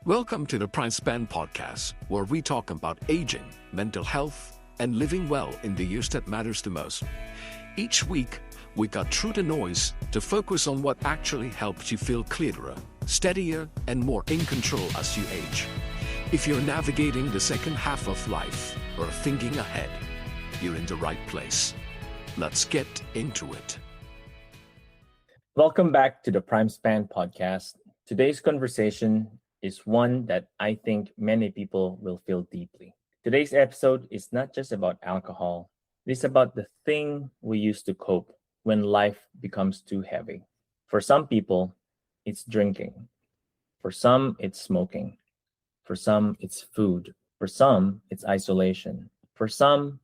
Welcome to the PrimeSpan Podcast, where we talk about aging, mental health, and living well in the years that matters the most. Each week, we cut through the noise to focus on what actually helps you feel clearer, steadier, and more in control as you age. If you're navigating the second half of life or thinking ahead, you're in the right place. Let's get into it. Welcome back to the PrimeSpan Podcast. Today's conversation is one that I think many people will feel deeply. Today's episode is not just about alcohol. It's about the thing we use to cope when life becomes too heavy. For some people, it's drinking. For some, it's smoking. For some, it's food. For some, it's isolation. For some,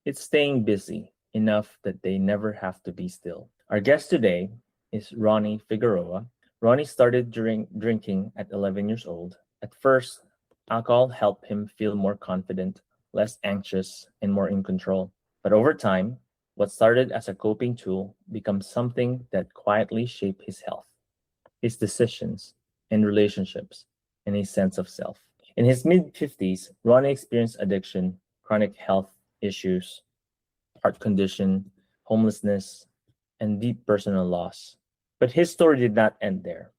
it's staying busy enough that they never have to be still. Our guest today is Ronnie Figueroa. Ronnie started drinking at 11 years old. At first, alcohol helped him feel more confident, less anxious, and more in control. But over time, what started as a coping tool becomes something that quietly shaped his health, his decisions, and relationships, and his sense of self. In his mid-50s, Ronnie experienced addiction, chronic health issues, heart condition, homelessness, and deep personal loss. But his story did not end there.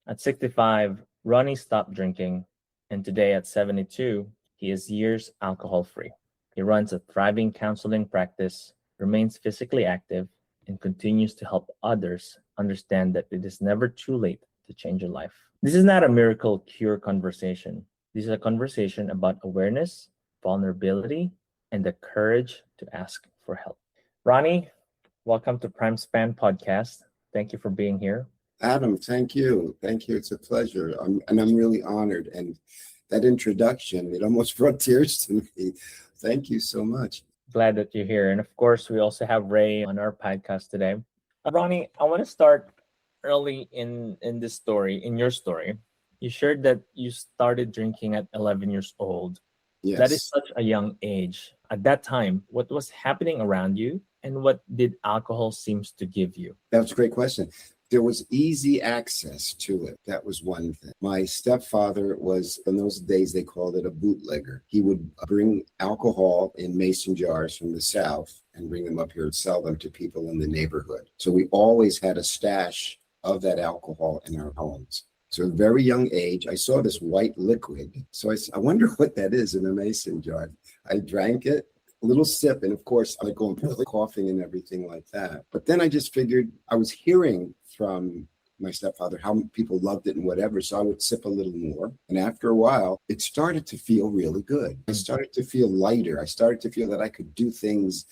At 65, Ronnie stopped drinking, and today at 72, he is years alcohol-free. He runs a thriving counseling practice, remains physically active, and continues to help others understand that it is never too late to change your life. This is not a miracle cure conversation. This is a conversation about awareness, vulnerability, and the courage to ask for help. Ronnie, welcome to PrimeSpan Podcast. Thank you for being here. Adam, thank you. Thank you. It's a pleasure. I'm really honored. And that introduction, it almost brought tears to me. Thank you so much. Glad that you're here. And of course, we also have Ray on our podcast today. Ronnie, I want to start early in this story, in your story. You shared that you started drinking at 11 years old. Yes. That is such a young age. At that time, what was happening around you and what did alcohol seems to give you? That's a great question. There was easy access to it. That was one thing. My stepfather was, in those days, they called it a bootlegger. He would bring alcohol in mason jars from the South and bring them up here and sell them to people in the neighborhood. So we always had a stash of that alcohol in our homes. So at a very young age, I saw this white liquid. So I wonder what that is in a mason jar. I drank it, a little sip, and of course, I go and coughing and everything like that. But then I just figured I was hearing from my stepfather how people loved it and whatever, so I would sip a little more. And after a while, it started to feel really good. I started to feel lighter. I started to feel that I could do things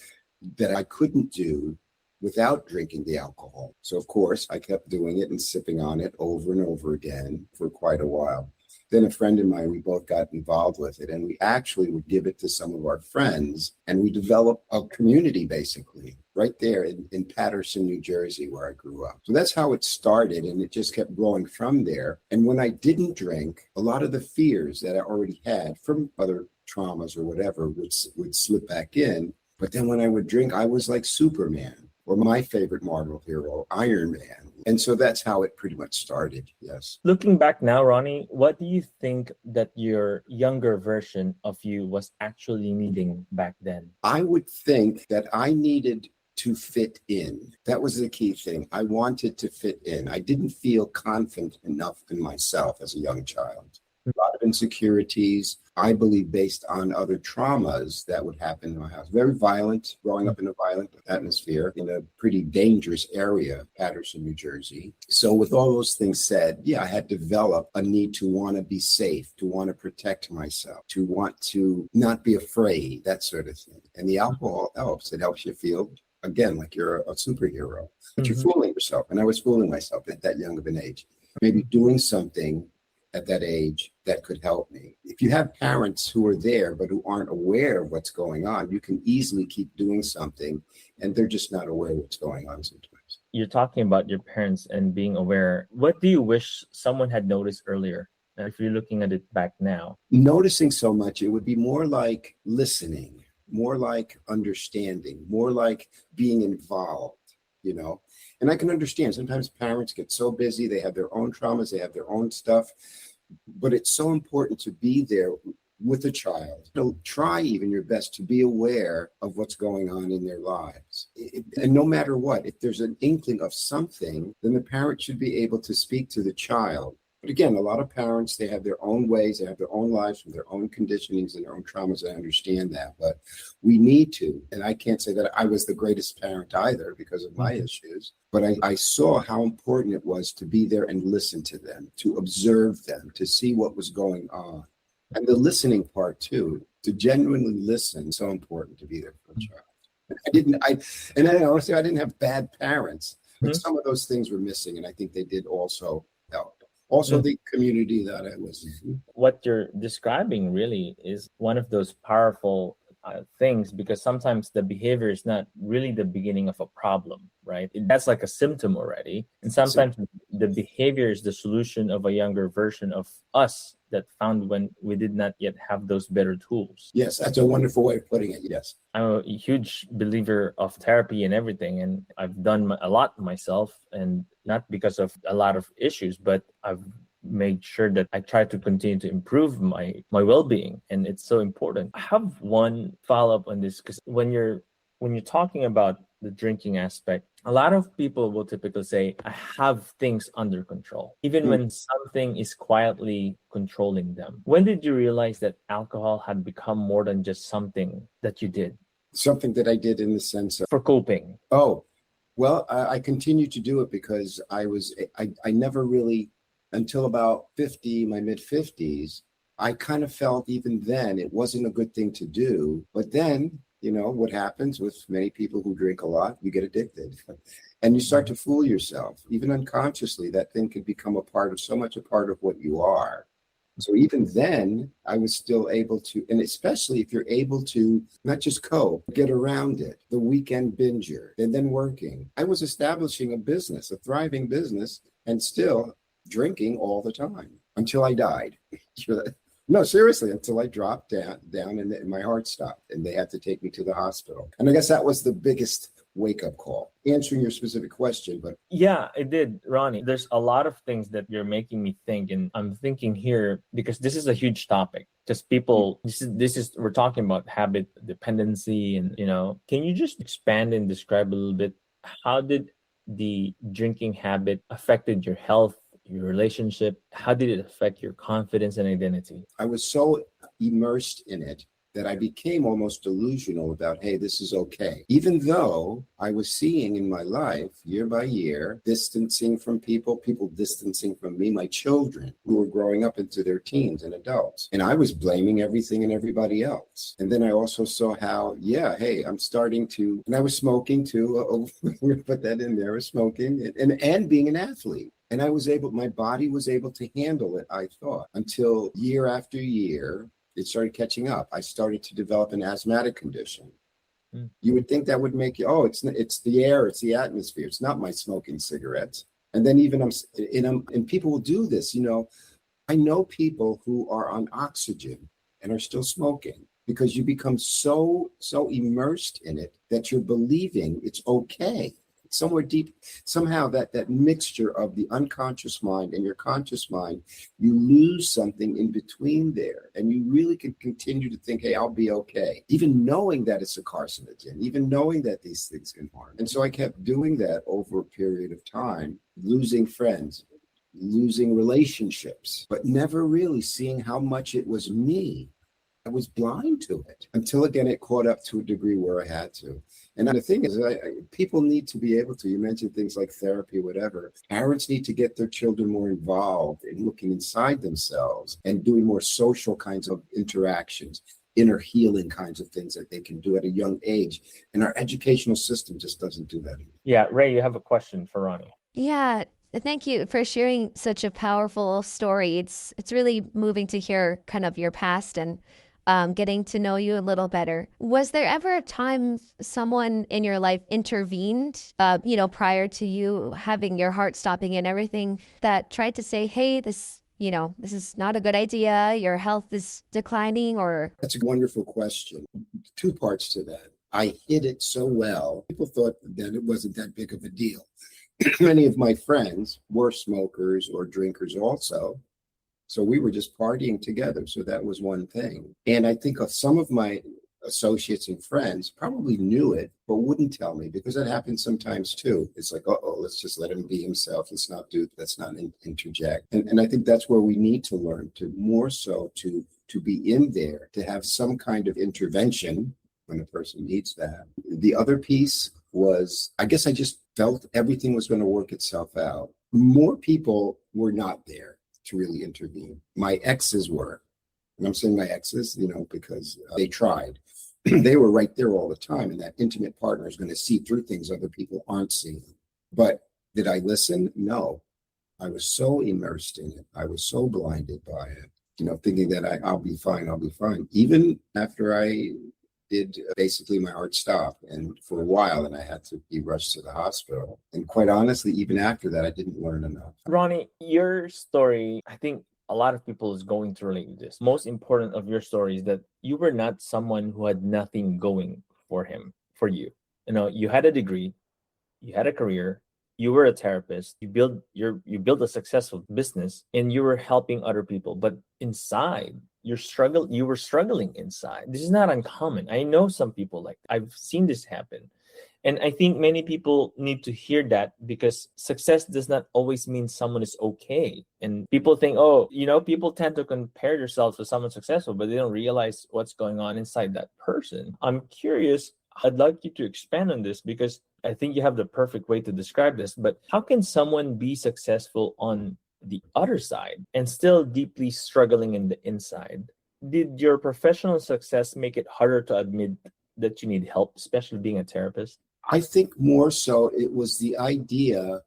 that I couldn't do without drinking the alcohol. So of course, I kept doing it and sipping on it over and over again for quite a while. Then a friend of mine, we both got involved with it, and we actually would give it to some of our friends, and we developed a community basically right there in Paterson, New Jersey, where I grew up. So that's how it started, and it just kept growing from there. And when I didn't drink, a lot of the fears that I already had from other traumas or whatever would slip back in. But then when I would drink, I was like Superman, or my favorite Marvel hero, Iron Man. And so that's how it pretty much started, yes. Looking back now, Ronnie, what do you think that your younger version of you was actually needing back then? I would think that I needed to fit in. That was the key thing. I wanted to fit in. I didn't feel confident enough in myself as a young child. A lot of insecurities, I believe, based on other traumas that would happen in my house. Very violent, growing up in a violent atmosphere in a pretty dangerous area, Paterson, New Jersey. So with all those things said, yeah, I had developed a need to want to be safe, to want to protect myself, to want to not be afraid, that sort of thing. And the alcohol helps. It helps you feel, again, like you're a superhero, but you're fooling yourself. And I was fooling myself at that young of an age. Maybe doing something at that age that could help me. If you have parents who are there but who aren't aware of what's going on, you can easily keep doing something and they're just not aware of what's going on sometimes. You're talking about your parents and being aware. What do you wish someone had noticed earlier? If you're looking at it back now. Noticing so much, it would be more like listening, more like understanding, more like being involved, you know? And I can understand sometimes parents get so busy, they have their own traumas, they have their own stuff. But it's so important to be there with a child. So try even your best to be aware of what's going on in their lives. And no matter what, if there's an inkling of something, then the parent should be able to speak to the child. But again, a lot of parents, they have their own ways, they have their own lives with their own conditionings and their own traumas. I understand that, but we need to, and I can't say that I was the greatest parent either because of my issues, but I saw how important it was to be there and listen to them, to observe them, to see what was going on. And the listening part too, to genuinely listen, so important to be there for a child. Honestly, I didn't have bad parents, but some of those things were missing, and I think they did also help. Also, the community that I was in. What you're describing really is one of those powerful things, because sometimes the behavior is not really the beginning of a problem, right? That's like a symptom already. And sometimes the behavior is the solution of a younger version of us that found when we did not yet have those better tools. Yes, that's a wonderful way of putting it. Yes. I'm a huge believer of therapy and everything, and I've done a lot myself, and not because of a lot of issues, but I've made sure that I try to continue to improve my well-being, and it's so important. I have one follow-up on this, because when you're talking about the drinking aspect, a lot of people will typically say, I have things under control, even when something is quietly controlling them. When did you realize that alcohol had become more than just something that you did? Something that I did in the sense of... For coping. Oh, well, I continued to do it because I never really, until about 50, my mid-50s, I kind of felt even then it wasn't a good thing to do. But then, you know, what happens with many people who drink a lot, you get addicted. And you start to fool yourself. Even unconsciously, that thing can become so much a part of what you are. So even then, I was still able to, and especially if you're able to not just cope, get around it, the weekend binger, and then working. I was establishing a business, a thriving business, and still drinking all the time until I died. No, seriously, until I dropped down and my heart stopped and they had to take me to the hospital. And I guess that was the biggest wake-up call. Answering your specific question, but... Yeah, it did, Ronnie. There's a lot of things that you're making me think, and I'm thinking here, because this is a huge topic. Because people, we're talking about habit dependency, and, you know, can you just expand and describe a little bit, how did the drinking habit affected your health, your relationship? How did it affect your confidence and identity? I was so immersed in it that I became almost delusional about, hey, this is okay. Even though I was seeing in my life, year by year, distancing from people distancing from me, my children who were growing up into their teens and adults. And I was blaming everything and everybody else. And then I also saw how, I'm starting to, and I was smoking too. We're going to put that in there, was smoking and being an athlete. And my body was able to handle it, I thought, until year after year, it started catching up. I started to develop an asthmatic condition. You would think that would make you, it's the air, it's the atmosphere. It's not my smoking cigarettes. And then even and people will do this, you know. I know people who are on oxygen and are still smoking because you become so immersed in it that you're believing it's okay. Somewhere deep, somehow that mixture of the unconscious mind and your conscious mind, you lose something in between there. And you really can continue to think, hey, I'll be okay. Even knowing that it's a carcinogen, even knowing that these things can harm. And so I kept doing that over a period of time, losing friends, losing relationships, but never really seeing how much it was me. I was blind to it until, again, it caught up to a degree where I had to. And the thing is, people need to be able to, you mentioned things like therapy, whatever. Parents need to get their children more involved in looking inside themselves and doing more social kinds of interactions, inner healing kinds of things that they can do at a young age. And our educational system just doesn't do that anymore. Yeah, Ray, you have a question for Ronnie. Yeah. Thank you for sharing such a powerful story. It's really moving to hear kind of your past and getting to know you a little better. Was there ever a time someone in your life intervened, prior to you having your heart stopping and everything, that tried to say, hey, this is not a good idea, your health is declining? Or... That's a wonderful question. Two parts to that. I hid it so well. People thought that it wasn't that big of a deal. Many of my friends were smokers or drinkers also. So we were just partying together. So that was one thing. And I think of some of my associates and friends probably knew it, but wouldn't tell me, because that happens sometimes too. It's like, let's just let him be himself. Let's not interject. And I think that's where we need to learn to more so to be in there, to have some kind of intervention when a person needs that. The other piece was, I guess I just felt everything was going to work itself out. More people were not there to really intervene. My exes were. And I'm saying my exes, because they tried. They were right there all the time. And that intimate partner is going to see through things other people aren't seeing. But did I listen? No. I was so immersed in it. I was so blinded by it, thinking that I'll be fine. Even after I did basically my heart stop and for a while, and I had to be rushed to the hospital. And quite honestly, even after that, I didn't learn enough. Ronnie, your story, I think a lot of people is going to relate to this. Most important of your story is that you were not someone who had nothing going for you. You had a degree, you had a career, you were a therapist, you built a successful business, and you were helping other people. But inside, you were struggling inside. This is not uncommon. I know some people I've seen this happen. And I think many people need to hear that, because success does not always mean someone is okay. And people think, people tend to compare themselves to someone successful, but they don't realize what's going on inside that person. I'm curious, I'd like you to expand on this, because I think you have the perfect way to describe this. But how can someone be successful on the other side and still deeply struggling in the inside? Did your professional success make it harder to admit that you need help, especially being a therapist? I think more so it was the idea,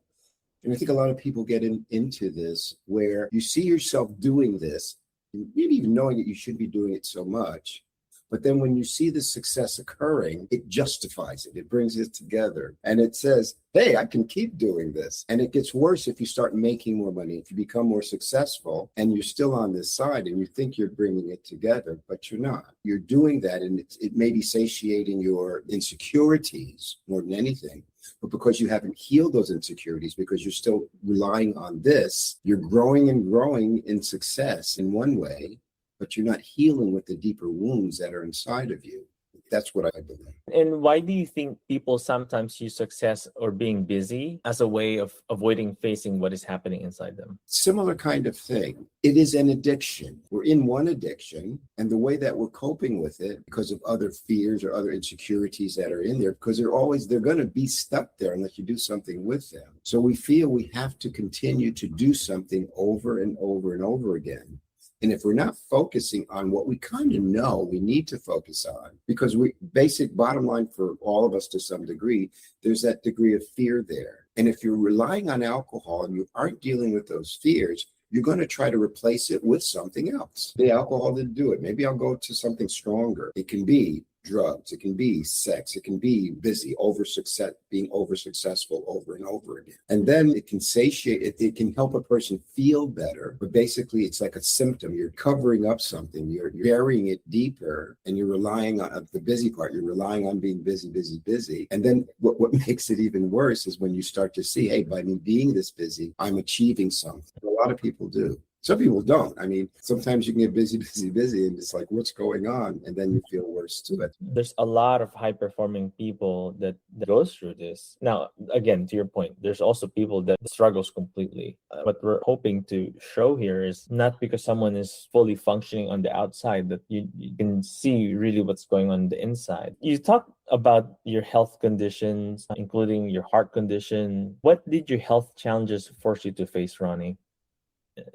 and I think a lot of people get into this, where you see yourself doing this, maybe even knowing that you should be doing it so much. But then when you see the success occurring, it justifies it. It brings it together. And it says, hey, I can keep doing this. And it gets worse if you start making more money, if you become more successful and you're still on this side and you think you're bringing it together, but you're not. You're doing that, and it may be satiating your insecurities more than anything. But because you haven't healed those insecurities, because you're still relying on this, you're growing and growing in success in one way, but you're not healing with the deeper wounds that are inside of you. That's what I believe. And why do you think people sometimes use success or being busy as a way of avoiding facing what is happening inside them? Similar kind of thing. It is an addiction. We're in one addiction, and the way that we're coping with it, because of other fears or other insecurities that are in there, because they're going to be stuck there unless you do something with them. So we feel we have to continue to do something over and over and over again. And if we're not focusing on what we kind of know we need to focus on, because basic bottom line for all of us to some degree, there's that degree of fear there. And if you're relying on alcohol and you aren't dealing with those fears, you're going to try to replace it with something else. The alcohol didn't do it. Maybe I'll go to something stronger. It can be drugs, it can be sex, it can be being over successful over and over again. And then it can satiate, it can help a person feel better, but basically it's like a symptom. You're covering up something, you're burying it deeper, and you're relying on the busy part, you're relying on being busy. And then what makes it even worse is when you start to see, hey, by me being this busy, I'm achieving something. A lot of people do. Some people don't. I mean, sometimes you can get busy, and it's like, what's going on? And then you feel worse to it. There's a lot of high-performing people that goes through this. Now, again, to your point, there's also people that struggles completely. What we're hoping to show here is not because someone is fully functioning on the outside that you can see really what's going on the inside. You talk about your health conditions, including your heart condition. What did your health challenges force you to face, Ronnie?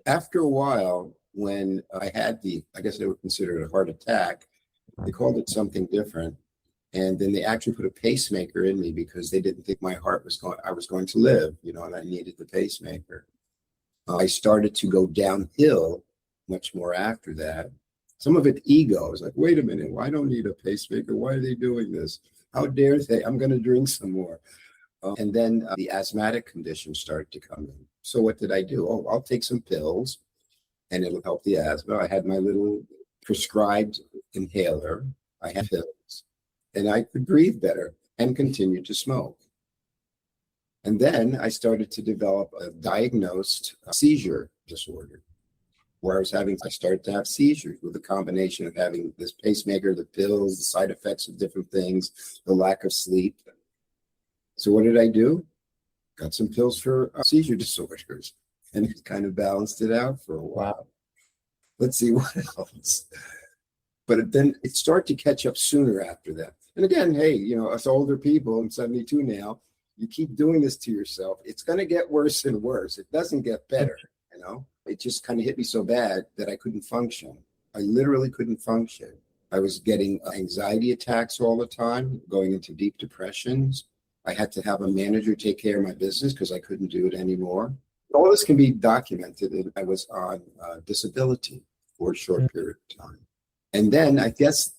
After a while, when I had I guess they would consider it a heart attack, they called it something different. And then they actually put a pacemaker in me because they didn't think I was going to live, and I needed the pacemaker. I started to go downhill much more after that. Some of it ego. I was like, wait a minute, why don't I need a pacemaker? Why are they doing this? How dare they? I'm going to drink some more. And then the asthmatic condition started to come in. So what did I do? I'll take some pills and it'll help the asthma. I had my little prescribed inhaler. I had pills and I could breathe better and continue to smoke. And then I started to develop a diagnosed seizure disorder. where I started to have seizures with a combination of having this pacemaker, the pills, the side effects of different things, the lack of sleep. So what did I do? Got some pills for seizure disorders, and it kind of balanced it out for a while. Wow. Let's see what else. But then it started to catch up sooner after that. And again, hey, us older people, I'm 72 now, you keep doing this to yourself, it's going to get worse and worse. It doesn't get better, It just kind of hit me so bad that I couldn't function. I literally couldn't function. I was getting anxiety attacks all the time, going into deep depressions. I had to have a manager take care of my business because I couldn't do it anymore. All this can be documented. And I was on disability for a short period of time. And then I guess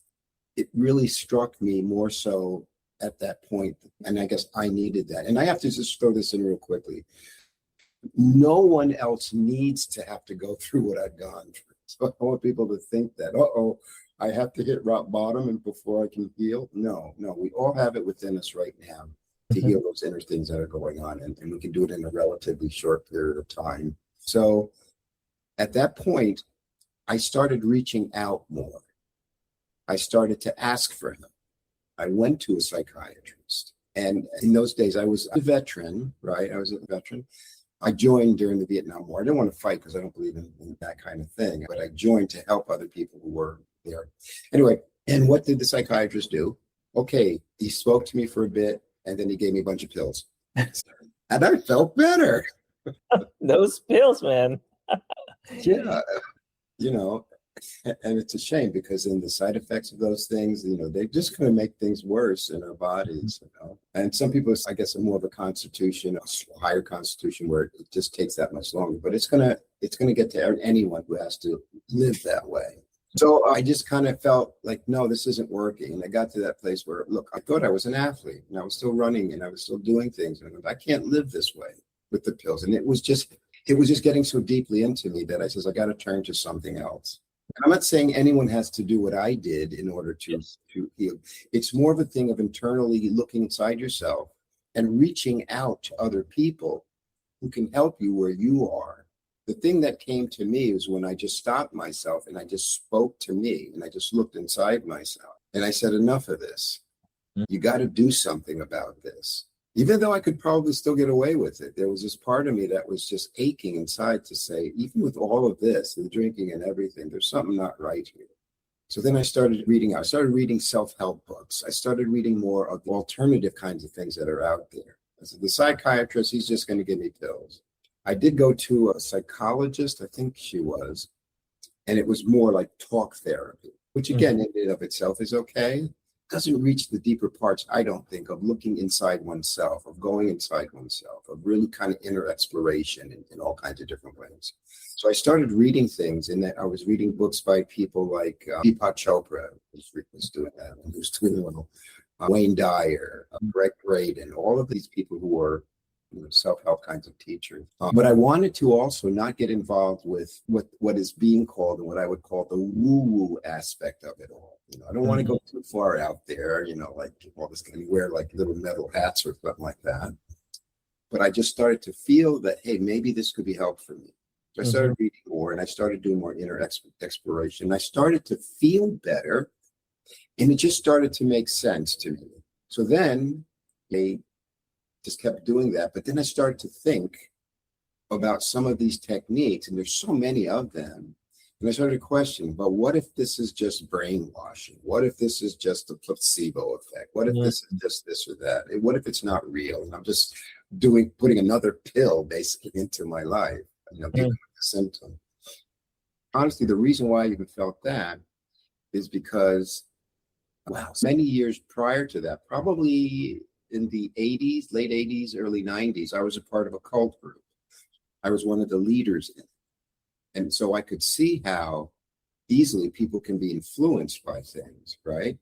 it really struck me more so at that point. And I guess I needed that. And I have to just throw this in real quickly. No one else needs to have to go through what I've gone through. So I want people to think that, I have to hit rock bottom and before I can heal. No, we all have it within us right now to heal those inner things that are going on. And we can do it in a relatively short period of time. So at that point, I started reaching out more. I started to ask for help. I went to a psychiatrist. And in those days, I was a veteran, right? I was a veteran. I joined during the Vietnam War. I didn't want to fight because I don't believe in that kind of thing, but I joined to help other people who were there. Anyway, and what did the psychiatrist do? Okay, he spoke to me for a bit, and then he gave me a bunch of pills. And I felt better. Those pills, man. Yeah, and it's a shame because then the side effects of those things, they're just going to make things worse in our bodies, And some people, I guess, are more of a constitution, a higher constitution where it just takes that much longer. But it's going to get to anyone who has to live that way. So I just kind of felt like, no, this isn't working. And I got to that place where, look, I thought I was an athlete and I was still running and I was still doing things. And I can't live this way with the pills. And it was just getting so deeply into me that I says, I got to turn to something else. And I'm not saying anyone has to do what I did in order to heal. It's more of a thing of internally looking inside yourself and reaching out to other people who can help you where you are. The thing that came to me was when I just stopped myself and I just spoke to me and I just looked inside myself and I said, enough of this. You got to do something about this. Even though I could probably still get away with it, there was this part of me that was just aching inside to say, even with all of this, the drinking and everything, there's something not right here. So then I started reading self-help books. I started reading more of the alternative kinds of things that are out there. I said, the psychiatrist, he's just going to give me pills. I did go to a psychologist, I think she was, and it was more like talk therapy, which again, in and of itself is okay. Doesn't reach the deeper parts, I don't think, of looking inside oneself, of going inside oneself, of really kind of inner exploration in all kinds of different ways. So I started reading things, and I was reading books by people like Deepak Chopra, was doing that, and who's doing Wayne Dyer, Greg Braden, all of these people who were self-help kinds of teachers. But I wanted to also not get involved with what is being called and what I would call the woo-woo aspect of it all. I don't want to go too far out there, like all this kind of wear like little metal hats or something like that. But I just started to feel that, hey, maybe this could be helpful for me. So I started reading more and I started doing more inner exploration. I started to feel better and it just started to make sense to me. So then I just kept doing that. But then I started to think about some of these techniques, and there's so many of them. And I started to question, but what if this is just brainwashing? What if this is just a placebo effect? What if this is just this or that? And what if it's not real? And I'm just putting another pill basically into my life, dealing with the symptom. Honestly, the reason why I even felt that is because, many years prior to that, probably in the 80s, late 80s, early 90s, I was a part of a cult group. I was one of the leaders in it. And so I could see how easily people can be influenced by things, right?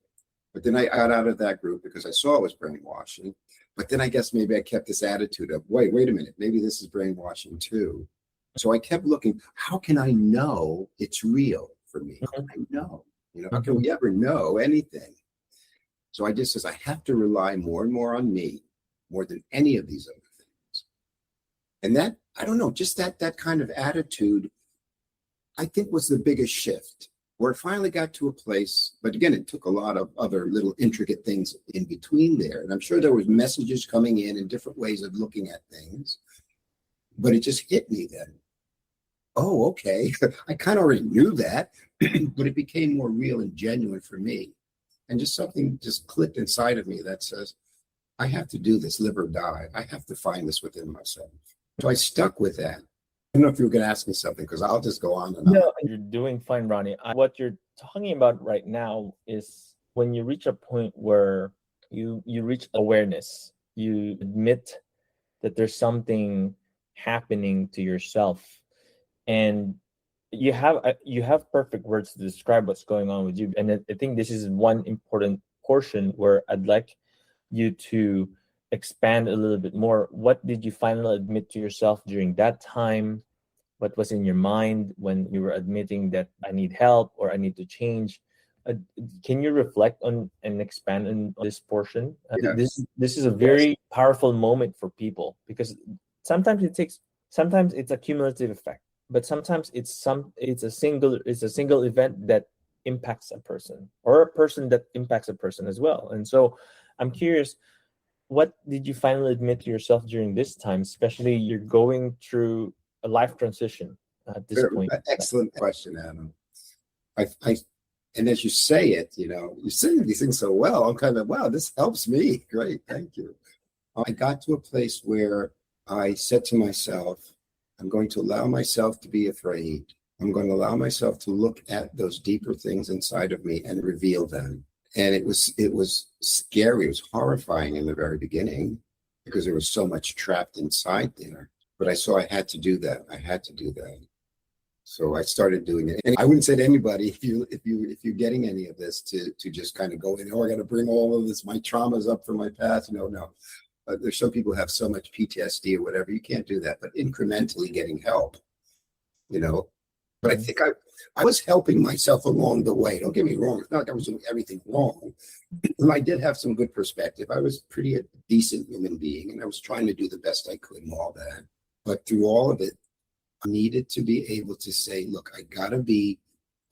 But then I got out of that group because I saw it was brainwashing. But then I guess maybe I kept this attitude of, wait a minute, maybe this is brainwashing too. So I kept looking, how can I know it's real for me? How can I know? How can we ever know anything? So I just says, I have to rely more and more on me, more than any of these other things. And that, I don't know, just that kind of attitude I think was the biggest shift, where it finally got to a place, but again, it took a lot of other little intricate things in between there. And I'm sure there was messages coming in and different ways of looking at things, but it just hit me then. Oh, okay. I kind of already knew that, but it became more real and genuine for me. And just something just clicked inside of me that says, I have to do this, live or die. I have to find this within myself. So I stuck with that. I don't know if you were going to ask me something, because I'll just go on and on. No, you're doing fine, Ronnie. What you're talking about right now is when you reach a point where you reach awareness, you admit that there's something happening to yourself, and you have perfect words to describe what's going on with you. And I think this is one important portion where I'd like you to expand a little bit more. What did you finally admit to yourself during that time? What was in your mind when you were admitting that I need help or I need to change? Can you reflect on and expand on this portion? Yes. This is a very powerful moment for people, because sometimes it's a cumulative effect, but sometimes it's a single event that impacts a person, or a person that impacts a person as well. And so I'm curious, what did you finally admit to yourself during this time, especially you're going through a life transition at this point? Excellent question, Adam. And as you say it, you're saying these things so well. I'm kind of, wow, this helps me. Great, thank you. I got to a place where I said to myself, I'm going to allow myself to be afraid. I'm going to allow myself to look at those deeper things inside of me and reveal them. And it was scary. It was horrifying in the very beginning, because there was so much trapped inside there. But I saw I had to do that. So I started doing it. And I wouldn't say to anybody, if you're getting any of this, to just kind of go in, I got to bring all of this, my traumas up from my past. No. There's some people who have so much PTSD or whatever, you can't do that. But incrementally getting help, But I think I was helping myself along the way. Don't get me wrong. It's not like I was doing everything wrong. I did have some good perspective. I was a decent human being, and I was trying to do the best I could and all that. But through all of it, I needed to be able to say, look, I got to be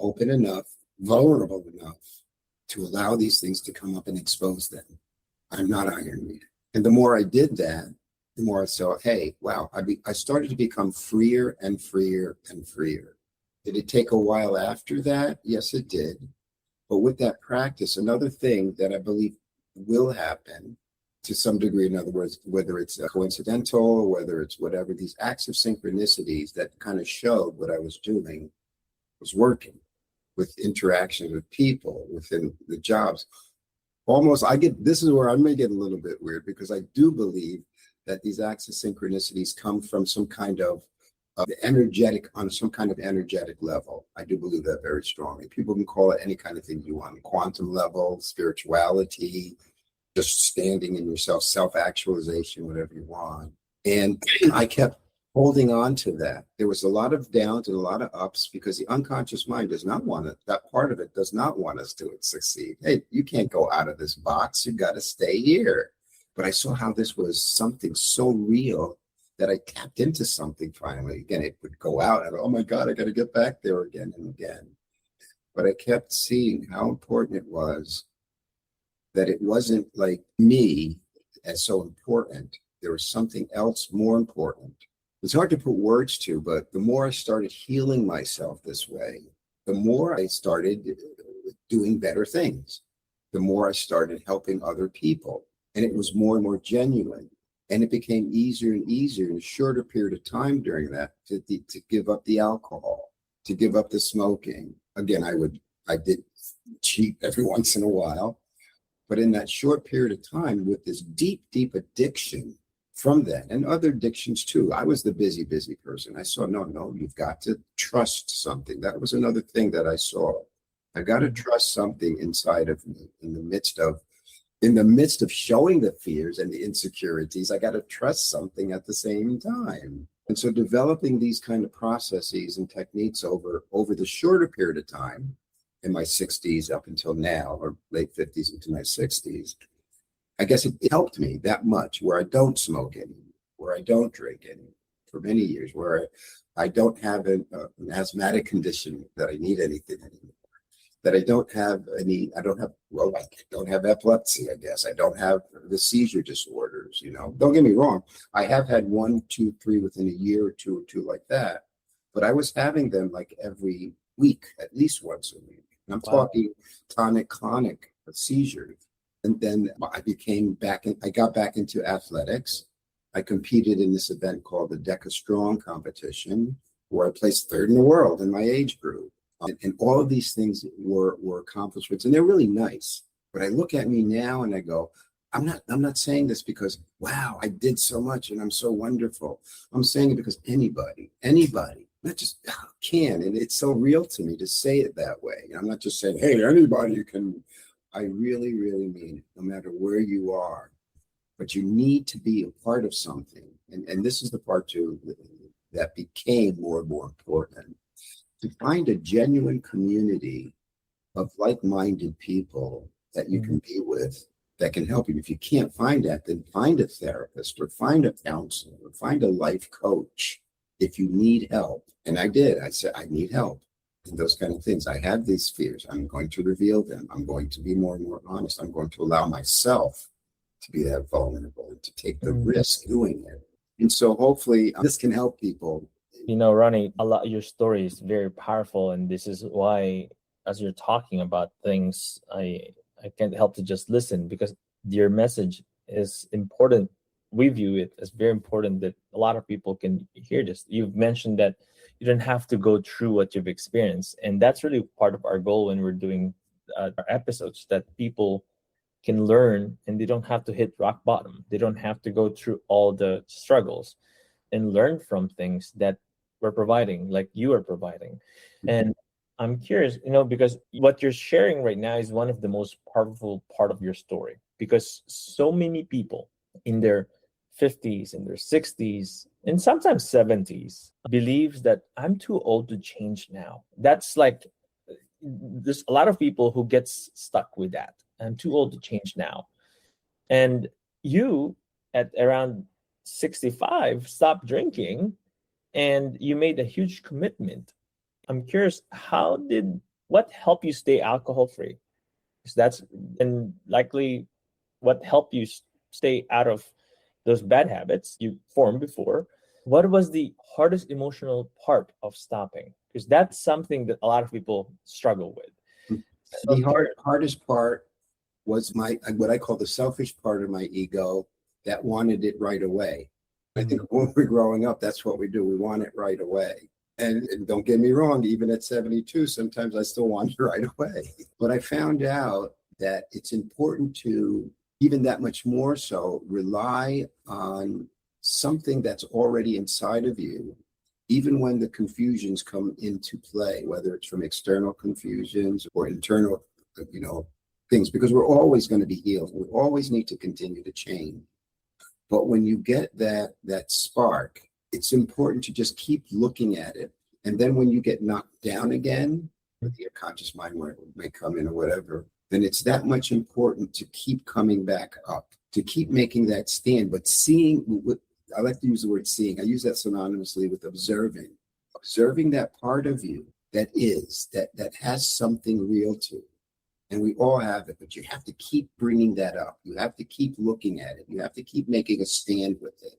open enough, vulnerable enough to allow these things to come up and expose them. I'm not Iron Man. And the more I did that, the more I saw, hey, wow, I started to become freer and freer and freer. Did it take a while after that? Yes, it did. But with that practice, another thing that I believe will happen to some degree, in other words, whether it's coincidental or whether it's whatever, these acts of synchronicities that kind of showed what I was doing was working with interactions with people within the jobs. This is where I may get a little bit weird, because I do believe that these acts of synchronicities come from some kind of energetic level. I do believe that very strongly. People can call it any kind of thing you want, quantum level, spirituality, just standing in yourself, self-actualization, whatever you want. And I kept holding on to that. There was a lot of downs and a lot of ups, because the unconscious mind does not want it. That part of it does not want us to succeed. Hey, you can't go out of this box. You got to stay here. But I saw how this was something so real that I tapped into something finally. Again, it would go out and, oh my God, I got to get back there again and again. But I kept seeing how important it was, that it wasn't like me as so important. There was something else more important. It's hard to put words to, but the more I started healing myself this way, the more I started doing better things, the more I started helping other people. And it was more and more genuine. And it became easier and easier in a shorter period of time during that to give up the alcohol, to give up the smoking. Again, I did cheat every once in a while, but in that short period of time with this deep, deep addiction from that, and other addictions too. I was the busy person. I saw, no, you've got to trust something. That was another thing that I saw. I got to trust something inside of me in the midst of showing the fears and the insecurities. I got to trust something at the same time. And so developing these kind of processes and techniques over the shorter period of time, in my 60s up until now, or late 50s into my 60s, I guess it helped me that much, where I don't smoke anymore, where I don't drink anymore, for many years, where I don't have an asthmatic condition that I need anything anymore. That I don't have, I don't have epilepsy, I guess. I don't have the seizure disorders, Don't get me wrong. I have had 1, 2, 3 within a year or two like that. But I was having them like every week, at least once a week. And I'm talking tonic-clonic seizures. And then I got back into athletics. I competed in this event called the Deca Strong competition, where I placed 3rd in the world in my age group. And all of these things were accomplishments, and they're really nice. But I look at me now and I go, I'm not saying this because, wow, I did so much and I'm so wonderful. I'm saying it because anybody, not just can. And it's so real to me to say it that way. I'm not just saying, hey, anybody can. I really, really mean it, no matter where you are. But you need to be a part of something. And this is the part too that became more and more important. To find a genuine community of like-minded people that you can be with, that can help you. If you can't find that, then find a therapist or find a counselor or find a life coach if you need help. And I did. I said, I need help. And those kind of things. I have these fears. I'm going to reveal them. I'm going to be more and more honest. I'm going to allow myself to be that vulnerable and to take the risk doing it. And so hopefully this can help people. Ronnie, your story is very powerful, and this is why, as you're talking about things, I can't help to just listen, because your message is important. We view it as very important that a lot of people can hear this. You've mentioned that you don't have to go through what you've experienced, and that's really part of our goal when we're doing our episodes, that people can learn and they don't have to hit rock bottom. They don't have to go through all the struggles, and learn from things that we're providing, like you are providing. And I'm curious, because what you're sharing right now is one of the most powerful part of your story, because so many people in their 50s and their 60s and sometimes 70s believes that I'm too old to change now. That's like, there's a lot of people who gets stuck with that. I'm too old to change now. And you, at around 65, stopped drinking, and you made a huge commitment. I'm curious, what helped you stay alcohol free? Because that's, and likely what helped you stay out of those bad habits you formed before. What was the hardest emotional part of stopping? Because that's something that a lot of people struggle with. The hardest part was what I call the selfish part of my ego that wanted it right away. I think when we're growing up, that's what we do. We want it right away. And don't get me wrong, even at 72, sometimes I still want it right away. But I found out that it's important to, even that much more so, rely on something that's already inside of you, even when the confusions come into play, whether it's from external confusions or internal, things, because we're always going to be healed. We always need to continue to change. But when you get that spark, it's important to just keep looking at it. And then when you get knocked down again, with your conscious mind where it may come in or whatever, then it's that much important to keep coming back up, to keep making that stand. But seeing, I like to use the word seeing. I use that synonymously with observing that part of you that has something real to it. And we all have it, but you have to keep bringing that up. You have to keep looking at it. You have to keep making a stand with it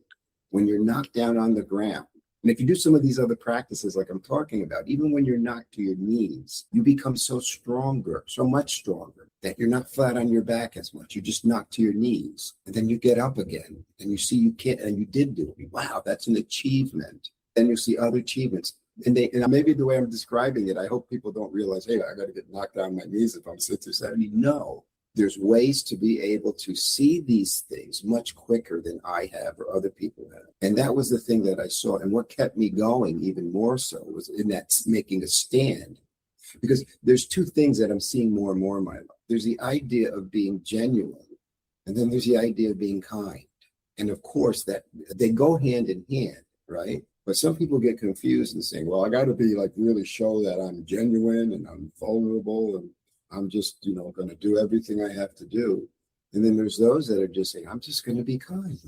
when you're knocked down on the ground. And if you do some of these other practices like I'm talking about, even when you're knocked to your knees, you become so much stronger, that you're not flat on your back as much. You just knock to your knees, and then you get up again, and you see you can't, and you did do it. Wow, that's an achievement. Then you see other achievements. And maybe the way I'm describing it, I hope people don't realize, hey, I got to get knocked down my knees if I'm 60 or 70. No, there's ways to be able to see these things much quicker than I have or other people have. And that was the thing that I saw. And what kept me going even more so was in that making a stand. Because there's two things that I'm seeing more and more in my life. There's the idea of being genuine, and then there's the idea of being kind. And of course, that they go hand in hand, right? But some people get confused and saying, well, I got to be like really show that I'm genuine and I'm vulnerable and I'm just, going to do everything I have to do. And then there's those that are just saying, I'm just going to be kind.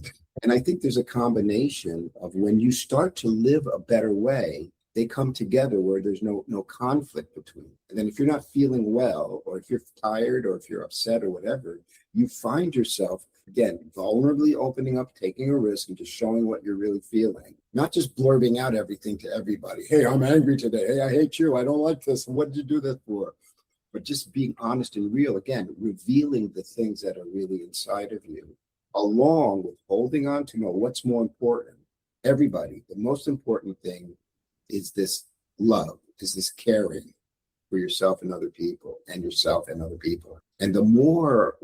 And I think there's a combination of when you start to live a better way, they come together where there's no conflict between. And then if you're not feeling well, or if you're tired, or if you're upset or whatever, you find yourself, again, vulnerably opening up, taking a risk, and just showing what you're really feeling. Not just blurbing out everything to everybody. Hey, I'm angry today. Hey, I hate you. I don't like this. What did you do that for? But just being honest and real, again, revealing the things that are really inside of you, along with holding on to know what's more important. Everybody, the most important thing is this love, is this caring for yourself and other people, and yourself and other people. And the more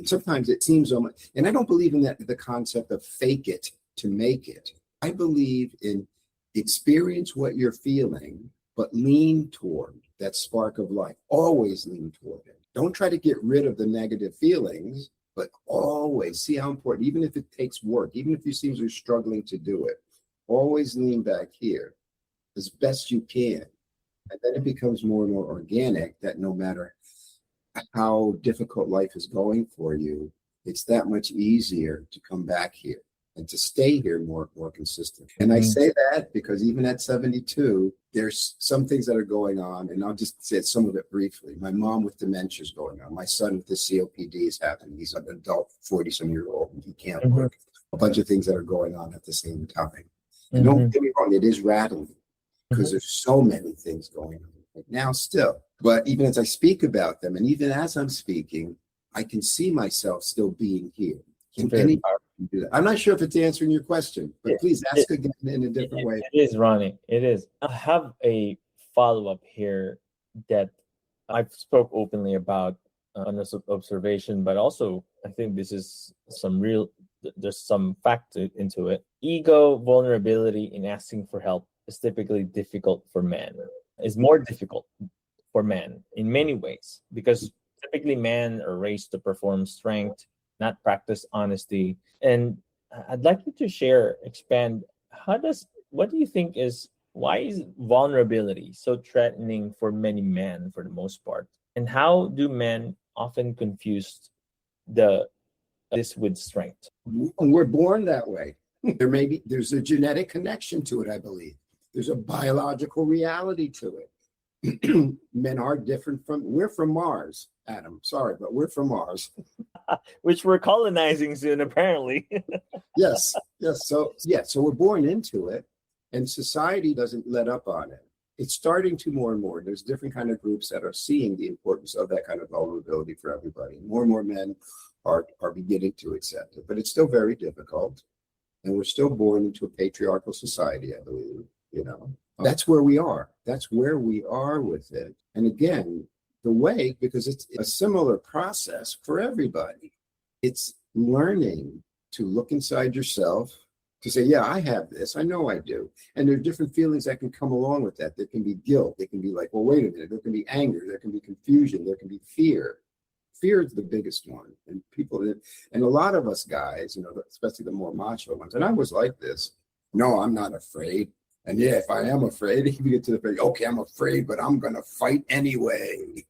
sometimes it seems almost, and I don't believe in the concept of fake it to make it. I believe in experience what you're feeling, but lean toward that spark of life. Always lean toward it. Don't try to get rid of the negative feelings, but always see how important, even if it takes work, even if you seem you're struggling to do it, always lean back here as best you can. And then it becomes more and more organic, that no matter how difficult life is going for you, it's that much easier to come back here and to stay here more consistent. And I say that because even at 72, there's some things that are going on, and I'll just say some of it briefly. My mom with dementia is going on. My son with the COPD is happening. He's an adult, 40-some-year-old, and he can't work. A bunch of things that are going on at the same time. And don't get me wrong, it is rattling because there's so many things going on right now still. But even as I speak about them, and even as I'm speaking, I can see myself still being here. Do that. I'm not sure if it's answering your question, but please ask again in a different way. It is, Ronnie. It is. I have a follow-up here that I've spoke openly about on this observation, but also I think this is there's some fact into it. Ego vulnerability in asking for help is typically difficult for men. It's more difficult for men in many ways because typically men are raised to perform strength, not practice honesty. And I'd like you to expand, what do you think why is vulnerability so threatening for many men for the most part? And how do men often confuse this with strength? We're born that way. There's a genetic connection to it, I believe. There's a biological reality to it. Men are different we're from Mars, Adam. Sorry, but we're from Mars. Which we're colonizing soon, apparently. Yes. So we're born into it, and society doesn't let up on it. It's starting to more and more. There's different kind of groups that are seeing the importance of that kind of vulnerability for everybody. More and more men are beginning to accept it, but it's still very difficult. And we're still born into a patriarchal society, I believe, That's where we are. That's where we are with it. And again, because it's a similar process for everybody. It's learning to look inside yourself, to say, yeah, I have this. I know I do. And there are different feelings that can come along with that. There can be guilt. There can be like, well, wait a minute. There can be anger. There can be confusion. There can be fear. Fear is the biggest one. And a lot of us guys, especially the more macho ones, and I was like this. No, I'm not afraid. And yeah, if I am afraid, you get to the point, okay, I'm afraid, but I'm going to fight anyway.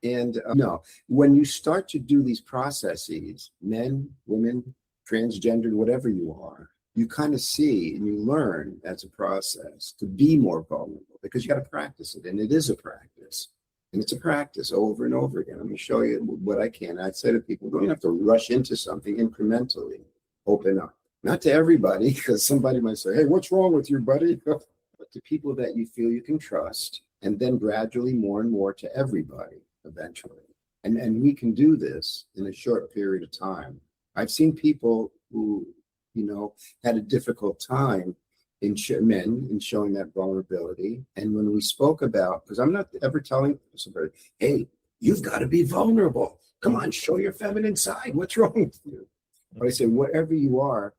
And no, when you start to do these processes, men, women, transgendered, whatever you are, you kind of see and you learn as a process to be more vulnerable because you got to practice it. And it is a practice. And it's a practice over and over again. I'm going to show you what I can. I'd say to people, don't have to rush into something incrementally. Open up. Not to everybody, because somebody might say, hey, what's wrong with you, buddy? But to people that you feel you can trust, and then gradually more and more to everybody eventually. And we can do this in a short period of time. I've seen people who, had a difficult time in showing that vulnerability. And when we spoke about, because I'm not ever telling somebody, hey, you've got to be vulnerable. Come on, show your feminine side. What's wrong with you? But I say, whatever you are,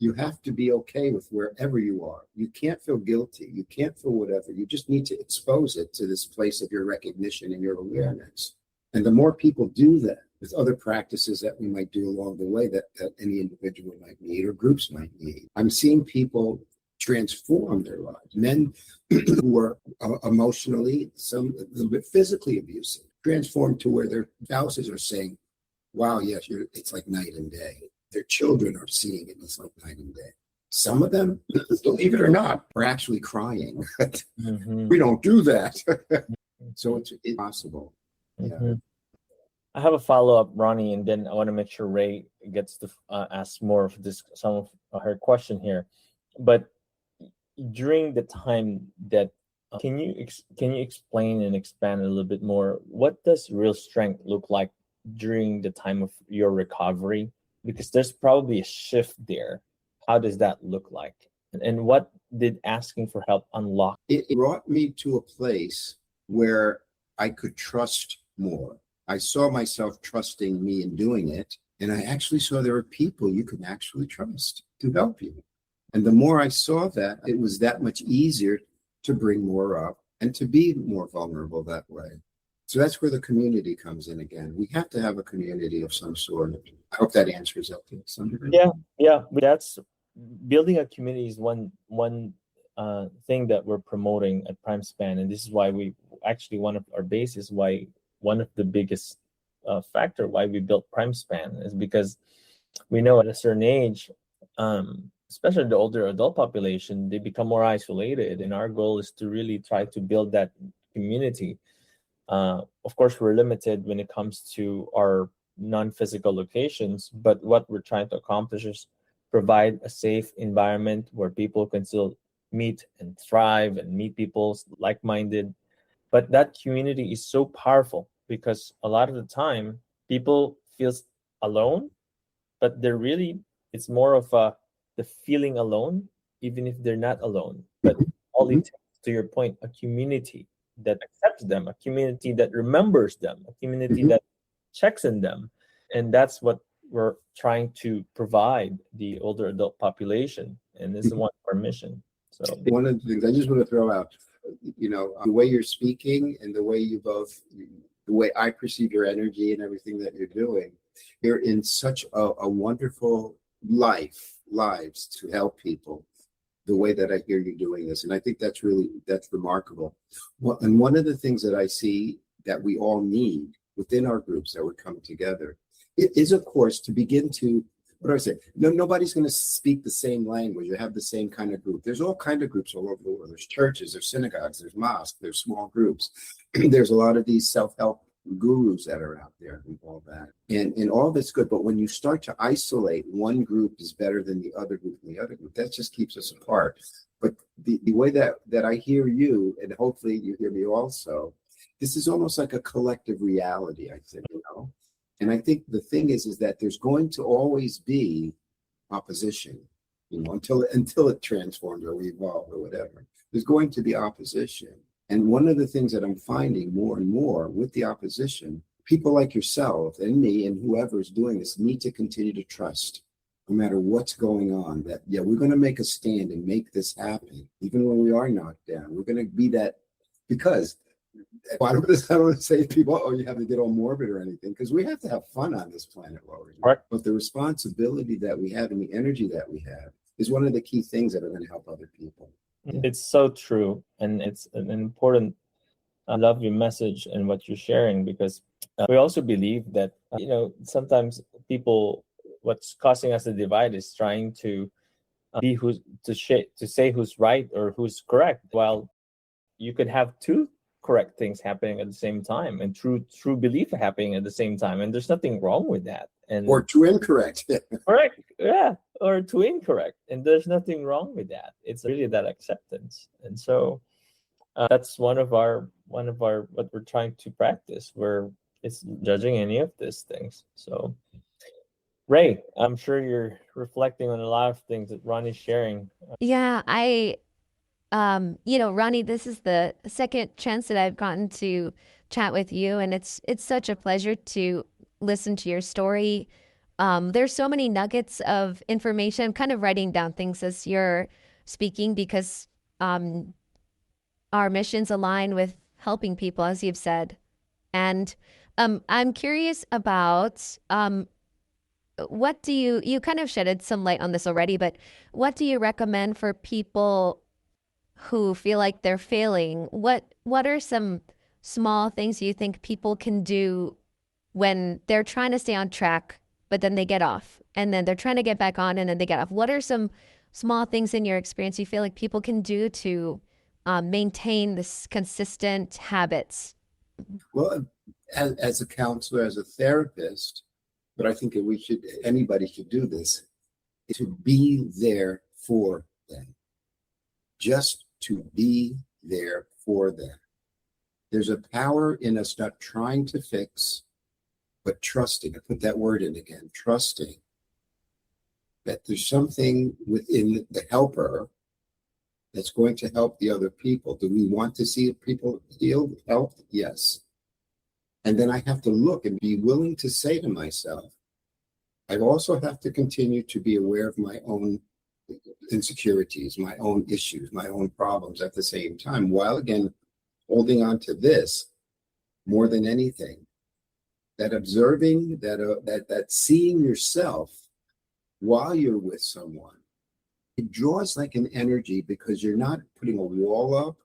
you have to be okay with wherever you are. You can't feel guilty. You can't feel whatever. You just need to expose it to this place of your recognition and your awareness. And the more people do that with other practices that we might do along the way that any individual might need or groups might need, I'm seeing people transform their lives. Men who were emotionally, some a little bit physically abusive, transform to where their spouses are saying, wow, yes, it's like night and day. Their children are seeing it. It's like night and day. Some of them, believe it or not, are actually crying. Mm-hmm. We don't do that. So it's possible. Yeah. Mm-hmm. I have a follow-up, Ronnie, and then I want to make sure Ray gets to ask more of some of her question here. But during the time that, can you explain and expand a little bit more? What does real strength look like during the time of your recovery? Because there's probably a shift there. How does that look like? And what did asking for help unlock? It brought me to a place where I could trust more. I saw myself trusting me in doing it. And I actually saw there are people you can actually trust to help you. And the more I saw that, it was that much easier to bring more up and to be more vulnerable that way. So that's where the community comes in again. We have to have a community of some sort. I hope that answers up to some degree. Yeah. That's building a community is one thing that we're promoting at PrimeSpan, and this is why one of our bases, why one of the biggest factor why we built PrimeSpan is because we know at a certain age, especially the older adult population, they become more isolated, and our goal is to really try to build that community. Of course, we're limited when it comes to our non-physical locations, but what we're trying to accomplish is provide a safe environment where people can still meet and thrive and meet people like-minded. But that community is so powerful because a lot of the time people feel alone, but it's more of the feeling alone, even if they're not alone. But all it takes, to your point, a community that accepts them, a community that remembers them, a community that checks in them. And that's what we're trying to provide the older adult population. And this is one of our mission. So one of the things I just want to throw out, the way you're speaking and the way I perceive your energy and everything that you're doing, you're in such a wonderful lives to help people the way that I hear you doing this. And I think that's remarkable. Well, and one of the things that I see that we all need within our groups that would come together, it is, of course, to begin to, what do I say? No, nobody's going to speak the same language or have the same kind of group. There's all kinds of groups all over the world. There's churches, there's synagogues, there's mosques, there's small groups. There's a lot of these self-help gurus that are out there and all that. And all that's good. But when you start to isolate, one group is better than the other group and the other group, that just keeps us apart. But the way that I hear you, and hopefully you hear me also, this is almost like a collective reality, I think, And I think the thing is that there's going to always be opposition, until it transforms or we evolve or whatever. There's going to be opposition. And one of the things that I'm finding more and more with the opposition, people like yourself and me and whoever is doing this need to continue to trust, no matter what's going on, that, we're going to make a stand and make this happen. Even when we are knocked down, we're going to be that, because I don't want to say to people, you have to get all morbid or anything, because we have to have fun on this planet while we're here. Right. But the responsibility that we have and the energy that we have is one of the key things that are going to help other people. It's so true. And it's an important, I love your message and what you're sharing, because we also believe that, sometimes what's causing us a divide is trying to say who's right or who's correct, while you could have two correct things happening at the same time and true belief happening at the same time, and there's nothing wrong with that. Or two incorrect. Correct, or two incorrect, and there's nothing wrong with that. It's really that acceptance. And so that's one of our what we're trying to practice, where it's judging any of these things. So Ray, I'm sure you're reflecting on a lot of things that Ronnie's sharing. Yeah, Ronnie, this is the second chance that I've gotten to chat with you, and it's such a pleasure to listen to your story. There's so many nuggets of information. I'm kind of writing down things as you're speaking, because our missions align with helping people, as you've said. And I'm curious about what do you kind of shedded some light on this already, but what do you recommend for people who feel like they're failing? What are some small things you think people can do when they're trying to stay on track, but then they get off, and then they're trying to get back on, and then they get off? What are some small things in your experience you feel like people can do to maintain this consistent habits? Well, as a counselor, as a therapist, but I think that anybody should do this, is to be there for them. Just to be there for them. There's a power in us not trying to fix, but trusting. I put that word in again, trusting that there's something within the helper that's going to help the other people. Do we want to see people healed, helped? Yes. And then I have to look and be willing to say to myself, I also have to continue to be aware of my own insecurities, my own issues, my own problems at the same time, while again, holding on to this more than anything, that observing, that seeing yourself while you're with someone, it draws like an energy because you're not putting a wall up.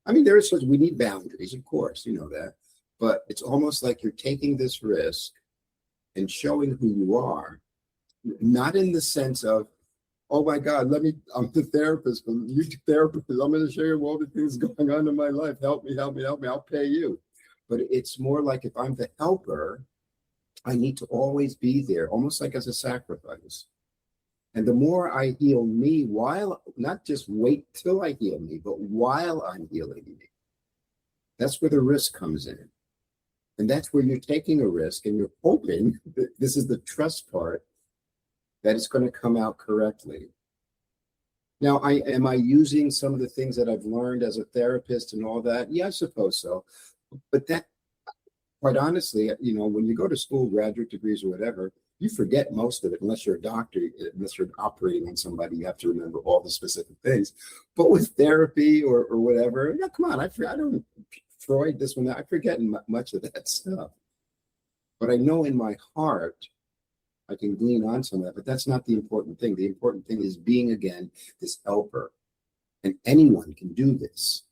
I mean, we need boundaries, of course, you know that, but it's almost like you're taking this risk and showing who you are, not in the sense of, oh my God, I'm the therapist, but you therapist, I'm going to show you all the things going on in my life. Help me, I'll pay you. But it's more like if I'm the helper, I need to always be there, almost like as a sacrifice. And the more I heal me not just wait till I heal me, but while I'm healing me, that's where the risk comes in. And that's where you're taking a risk and you're hoping that this is the trust part, that it's going to come out correctly. Now, am I using some of the things that I've learned as a therapist and all that? Yeah, I suppose so. But that, quite honestly, when you go to school, graduate degrees or whatever, you forget most of it unless you're a doctor, unless you're operating on somebody, you have to remember all the specific things. But with therapy or whatever, yeah, come on, I don't, Freud, this one, I forget much of that stuff. But I know in my heart, I can glean on some of that, but that's not the important thing. The important thing is being, again, this helper. And anyone can do this.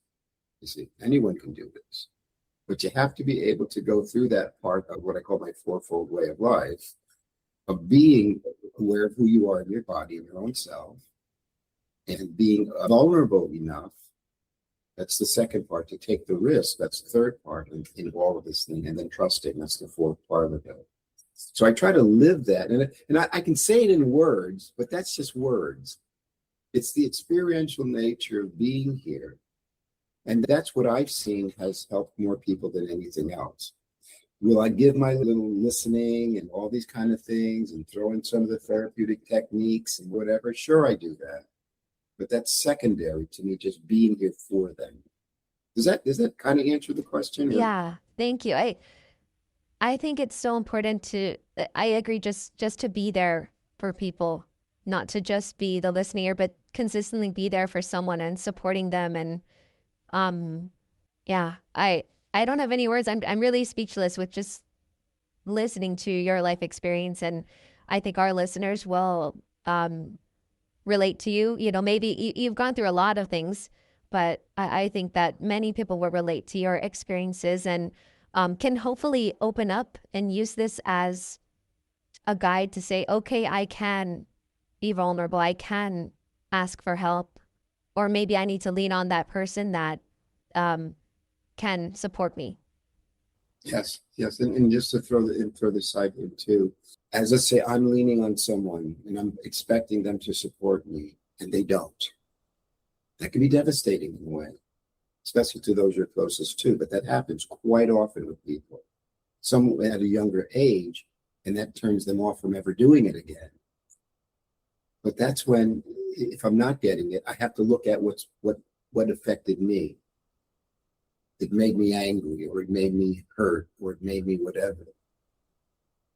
You see, anyone can do this. But you have to be able to go through that part of what I call my fourfold way of life, of being aware of who you are in your body and your own self, and being vulnerable enough. That's the second part, to take the risk. That's the third part in all of this thing. And then trusting, that's the fourth part of it. So I try to live that. And I can say it in words, but that's just words. It's the experiential nature of being here. And that's what I've seen has helped more people than anything else. Will I give my little listening and all these kind of things and throw in some of the therapeutic techniques and whatever? Sure, I do that. But that's secondary to me, just being here for them. Does that kind of answer the question? Or? Yeah, thank you. I think it's so important I agree, just to be there for people, not to just be the listener, but consistently be there for someone and supporting them. And yeah, I don't have any words. I'm really speechless with just listening to your life experience. And I think our listeners will relate to you. Maybe you've gone through a lot of things, but I think that many people will relate to your experiences and can hopefully open up and use this as a guide to say, okay, I can be vulnerable. I can ask for help, or maybe I need to lean on that person that can support me. Yes. And just to throw this side in too, as I say, I'm leaning on someone and I'm expecting them to support me and they don't. That can be devastating in a way, especially to those you're closest to, but that happens quite often with people. Some at a younger age, and that turns them off from ever doing it again. But that's when, if I'm not getting it, I have to look at what affected me. It made me angry, or it made me hurt, or it made me whatever.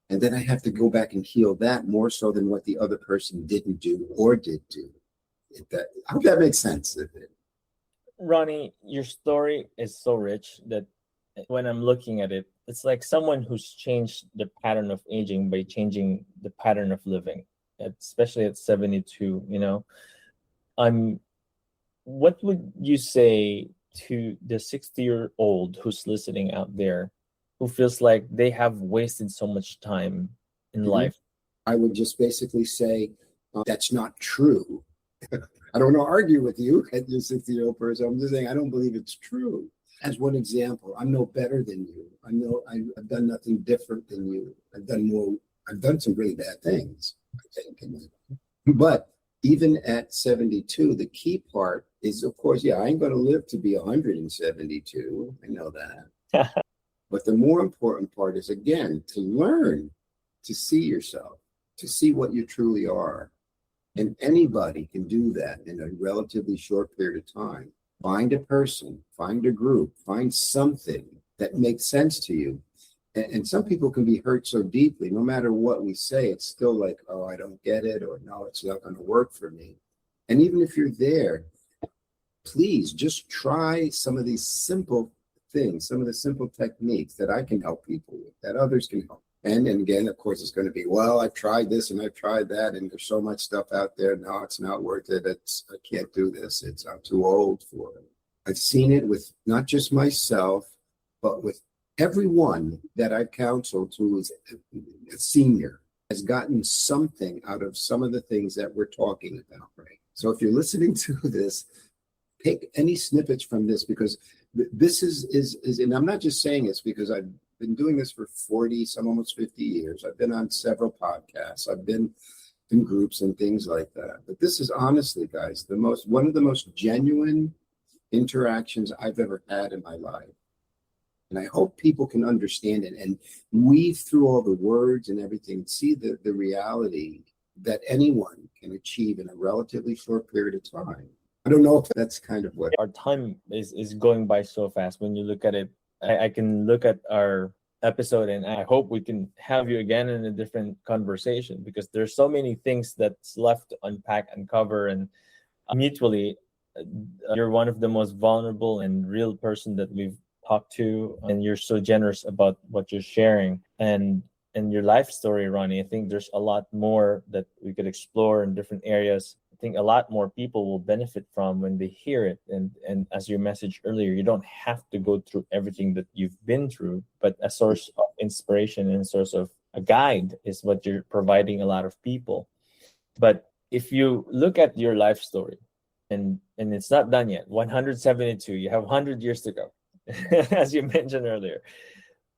And then I have to go back and heal that more so than what the other person didn't do or did do. I hope that makes sense. Ronnie, your story is so rich that when I'm looking at it, it's like someone who's changed the pattern of aging by changing the pattern of living, especially at 72, what would you say to the 60-year-old who's listening out there who feels like they have wasted so much time in life? I would just basically say that's not true. I don't want to argue with you at your 60-year-old person. I'm just saying I don't believe it's true. As one example, I'm no better than you. I've done nothing different than you. I've done some really bad things, I think. But even at 72, the key part is, of course, I ain't going to live to be 172. I know that. But the more important part is, again, to learn to see yourself, to see what you truly are. And anybody can do that in a relatively short period of time. Find a person, find a group, find something that makes sense to you. And some people can be hurt so deeply, no matter what we say, it's still like, oh, I don't get it, or no, it's not going to work for me. And even if you're there, please just try some of these simple things, some of the simple techniques that I can help people with, that others can help. And again, of course, it's going to be, well, I've tried this and I've tried that, and there's so much stuff out there. No, it's not worth it. I can't do this. I'm too old for it. I've seen it with not just myself, but with everyone that I've counseled who is a senior has gotten something out of some of the things that we're talking about, right? So if you're listening to this, pick any snippets from this, because this is, and I'm not just saying this because I've been doing this for 40, some almost 50 years. I've been on several podcasts. I've been in groups and things like that. But this is honestly, guys, one of the most genuine interactions I've ever had in my life. And I hope people can understand it and weave through all the words and everything, see the reality that anyone can achieve in a relatively short period of time. I don't know if that's kind of what our time is going by so fast. When you look at it, I can look at our episode and I hope we can have you again in a different conversation, because there's so many things that's left to unpack, uncover, and mutually, you're one of the most vulnerable and real person that we've talked to, and you're so generous about what you're sharing and your life story, Ronnie. I think there's a lot more that we could explore in different areas. I think a lot more people will benefit from when they hear it. And as your message earlier, you don't have to go through everything that you've been through, but a source of inspiration and a source of a guide is what you're providing a lot of people. But if you look at your life story, and it's not done yet, 172, you have 100 years to go, as you mentioned earlier.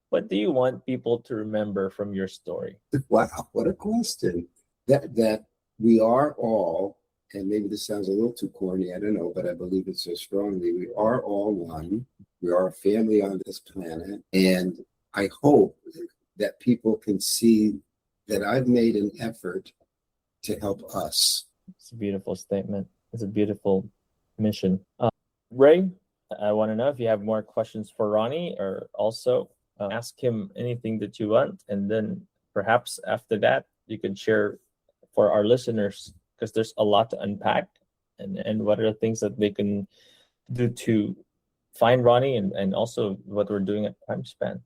What do you want people to remember from your story? Wow, what a question. That we are all, and maybe this sounds a little too corny, I don't know, but I believe it so strongly. We are all one. We are a family on this planet. And I hope that people can see that I've made an effort to help us. It's a beautiful statement. It's a beautiful mission. Ray, I want to know if you have more questions for Ronnie, or also ask him anything that you want. And then perhaps after that, you can share for our listeners, because there's a lot to unpack, and what are the things that they can do to find Ronnie, and also what we're doing at PrimeSpan.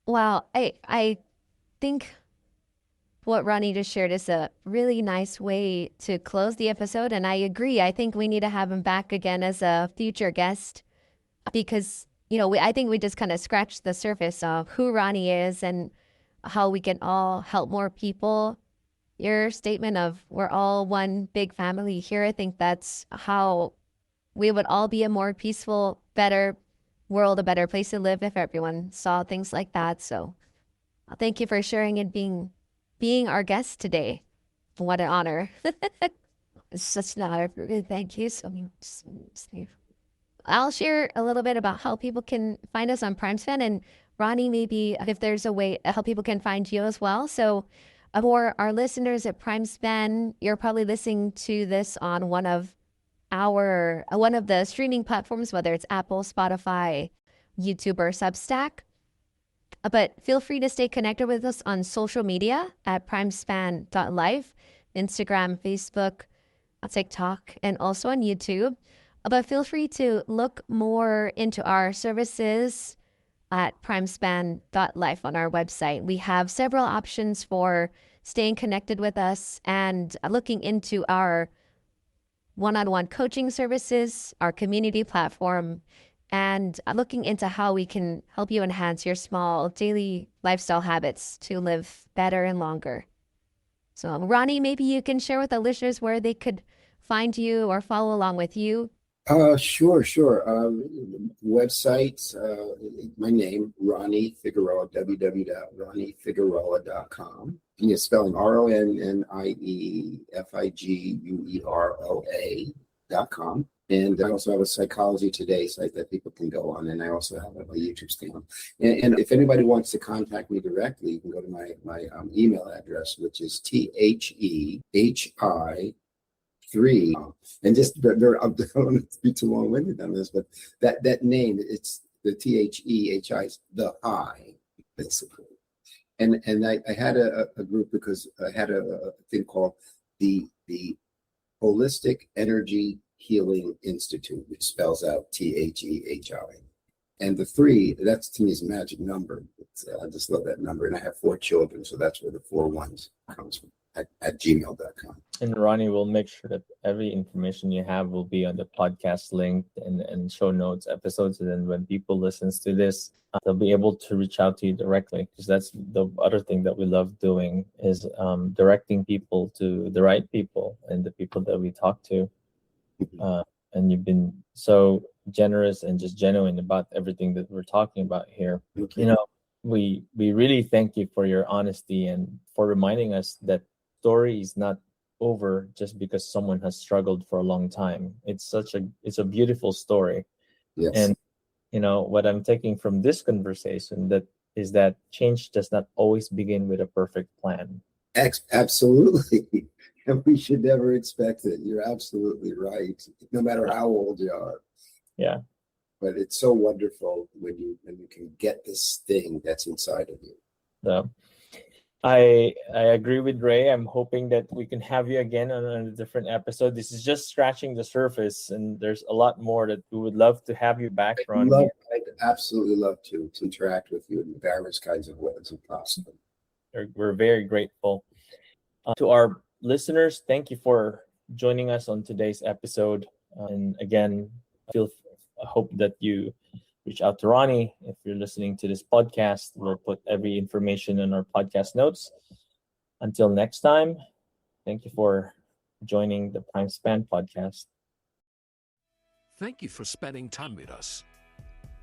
Wow, I think what Ronnie just shared is a really nice way to close the episode, and I agree. I think we need to have him back again as a future guest, because I think we just kind of scratched the surface of who Ronnie is and how we can all help more people. Your statement of we're all one big family here, I think that's how we would all be a more peaceful, better world, a better place to live if everyone saw things like that. So thank you for sharing and being our guest today. What an honor. It's such an honor. Thank you so much. I'll share a little bit about how people can find us on PrimeSpan, and Ronnie, maybe if there's a way how people can find you as well. So for our listeners at PrimeSpan, you're probably listening to this on one of the streaming platforms, whether it's Apple, Spotify, YouTube, or Substack. But feel free to stay connected with us on social media at primespan.life, Instagram, Facebook, TikTok, and also on YouTube. But feel free to look more into our services at primespan.life on our website. We have several options for staying connected with us and looking into our one-on-one coaching services, our community platform, and looking into how we can help you enhance your small daily lifestyle habits to live better and longer. So, Ronnie, maybe you can share with the listeners where they could find you or follow along with you. Sure. Website, my name, Ronnie Figueroa, www.ronniefigueroa.com. And it's spelling RONNIEFIGUEROA.com. And I also have a Psychology Today site that people can go on. And I also have a YouTube channel. And if anybody wants to contact me directly, you can go to my email address, which is THEHI3. And just, I don't want to be too long-winded on this, but that name, it's the THEHI, the high, basically. And I had a group because I had a thing called the Holistic Energy Healing Institute, which spells out THEHI. And the 3, that's to me is a magic number. I just love that number. And I have 4 children, so that's where the 4 ones comes from at gmail.com. And Ronnie will make sure that every information you have will be on the podcast link and show notes episodes. And then when people listens to this, they'll be able to reach out to you directly, because that's the other thing that we love doing is directing people to the right people and the people that we talk to. And you've been so generous and just genuine about everything that we're talking about here. Okay. You know, we really thank you for your honesty and for reminding us that story is not over just because someone has struggled for a long time. It's a beautiful story. Yes. And you know what I'm taking from this conversation is that change does not always begin with a perfect plan. Absolutely. And we should never expect it. You're absolutely right. No matter how old you are. Yeah. But it's so wonderful when you can get this thing that's inside of you. So I agree with Ray. I'm hoping that we can have you again on a different episode. This is just scratching the surface, and there's a lot more that we would love to have you back, Ron. I'd absolutely love to interact with you in various kinds of ways if possible. We're very grateful. To our listeners, thank you for joining us on today's episode. And again, I hope that you reach out to Ronnie. If you're listening to this podcast, we'll put every information in our podcast notes. Until next time, thank you for joining the PrimeSpan Podcast. Thank you for spending time with us.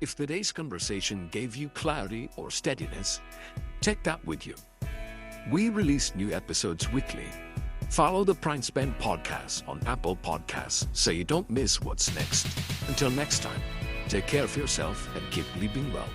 If today's conversation gave you clarity or steadiness, take that with you. We release new episodes weekly. Follow the PrimeSpan Podcast on Apple Podcasts so you don't miss what's next. Until next time, take care of yourself and keep living well.